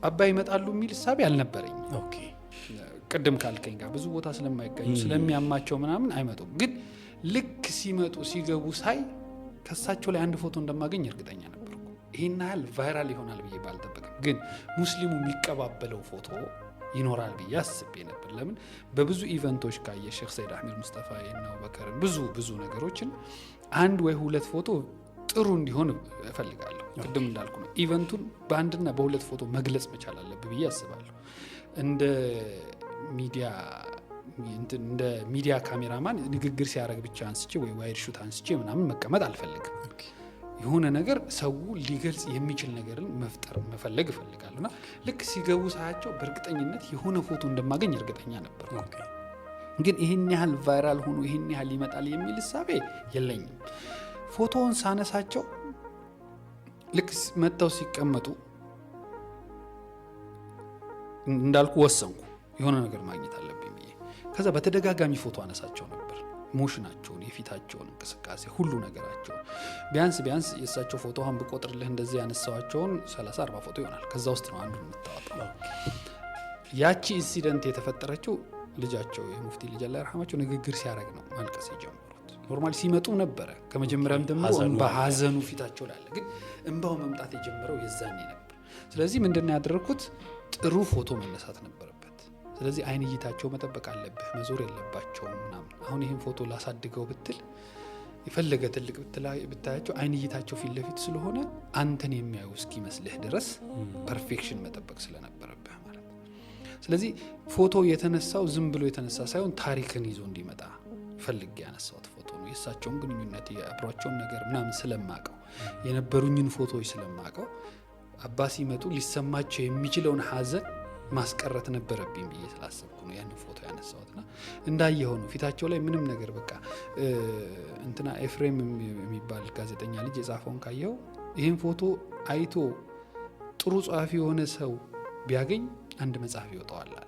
አባይ ይመጣሉ የሚል ሐሳብ ያልነበረኝ። ኦኬ ቅድም ካልከኝ ጋር ብዙ ቦታ ስለማይገኙ ስለሚያማቸው ምናምን አይመጡም። ግን ልክ ሲመጡ ሲገቡ ሳይ ከሳቸው ላይ አንድ ፎቶ እንደማገኝ እርግጠኛ ነበርኩ። ይሄን ያህል ቫይራል ይሆናል ብዬ ባልጠበቅም፣ ግን ሙስሊሙ የሚቀባበለው ፎቶ ይኖራል ብዬ አስቤ ነበር። ለምን በብዙ ኢቨንቶች ካየ ሼክ ሰይድ አህመድ ሙስጠፋ እና አቡበከርን ብዙ ነገሮችን አንድ ወይ ሁለት ፎቶ ጥሩ እንዲሆን እፈልጋለሁ። ቅድም እንዳልኩ ነው ኢቨንቱን በአንድና በሁለት ፎቶ መግለጽ መቻል አለብህ ብዬ አስባለሁ። እንደ ሚዲያ ካሜራማን ንግግር ሲያደርግ ብቻ አንስቼ ወይ ዋይድ ሹት አንስቼ ምናምን መቀመጥ አልፈልግም። የሆነ ነገር ሰው ሊገልጽ የሚችል ነገርን መፈለግ እፈልጋለሁና ልክ ሲገቡ ሳያቸው በእርግጠኝነት የሆነ ፎቶ እንደማገኝ እርግጠኛ ነበር። ግን ይሄን ያህል ቫይራል ሆኖ ይሄን ያህል ይመጣል የሚል ሐሳቤ የለኝም። ፎቶውን ሳነሳቸው ልክ መጥተው ሲቀመጡ እንዳልኩ ወሰንኩ የሆነ ነገር ማግኘት አለብኝ ብዬ። ከዛ በተደጋጋሚ ፎቶ አነሳቸው ነበር። ሞሽናቸውን፣ የፊታቸውን እንቅስቃሴ፣ ሁሉ ነገራቸውን ቢያንስ የእሳቸው ፎቶ አሁን ብቆጥርልህ እንደዚህ ያነሳዋቸውን 30-40 ፎቶ ይሆናል። ከዛ ውስጥ ነው አንዱን የምታወጣው። ያቺ ኢንሲደንት የተፈጠረችው ልጃቸው የሙፍቲ ልጅ አላህ ይርሐማቸው ንግግር ሲያደርግ ነው ማልቀስ የጀመሩት። ኖርማሊ ሲመጡ ነበረ ከመጀመሪያም ደግሞ በሀዘኑ ፊታቸው ላይ አለ። ግን እንባው መምጣት የጀመረው የዛኔ ነበር። ስለዚህ ምንድነው ያደረኩት? ጥሩ ፎቶ መነሳት ነበረበት። ስለዚህ አይን እይታቸው መጠበቅ አለብህ፣ መዞር የለባቸውም ምናምን። አሁን ይህን ፎቶ ላሳድገው ብትል የፈለገ ትልቅ ብታያቸው አይን እይታቸው ፊት ለፊት ስለሆነ አንተን የሚያዩ እስኪመስልህ ድረስ ፐርፌክሽን መጠበቅ ስለነበረብህ ማለት ነው። ስለዚህ ፎቶ የተነሳው ዝም ብሎ የተነሳ ሳይሆን ታሪክን ይዞ እንዲመጣ ፈልጌ ያነሳሁት ፎቶ ነው። የእሳቸውን ግንኙነት የአብሯቸውን ነገር ምናምን ስለማቀው የነበሩኝን ፎቶዎች ስለማቀው አባ ሲመጡ ሊሰማቸው የሚችለውን ሀዘን ማስቀረት ነበረብኝ ብዬ ስላሰብኩ ነው ያንን ፎቶ ያነሳሁትና እንዳየኸው ነው ፊታቸው ላይ ምንም ነገር በቃ እንትና ኤፍሬም የሚባል ጋዜጠኛ ልጅ የጻፈውን ካየኸው ይህን ፎቶ አይቶ ጥሩ ጸሐፊ የሆነ ሰው ቢያገኝ አንድ መጽሐፍ ይወጣዋል አለ።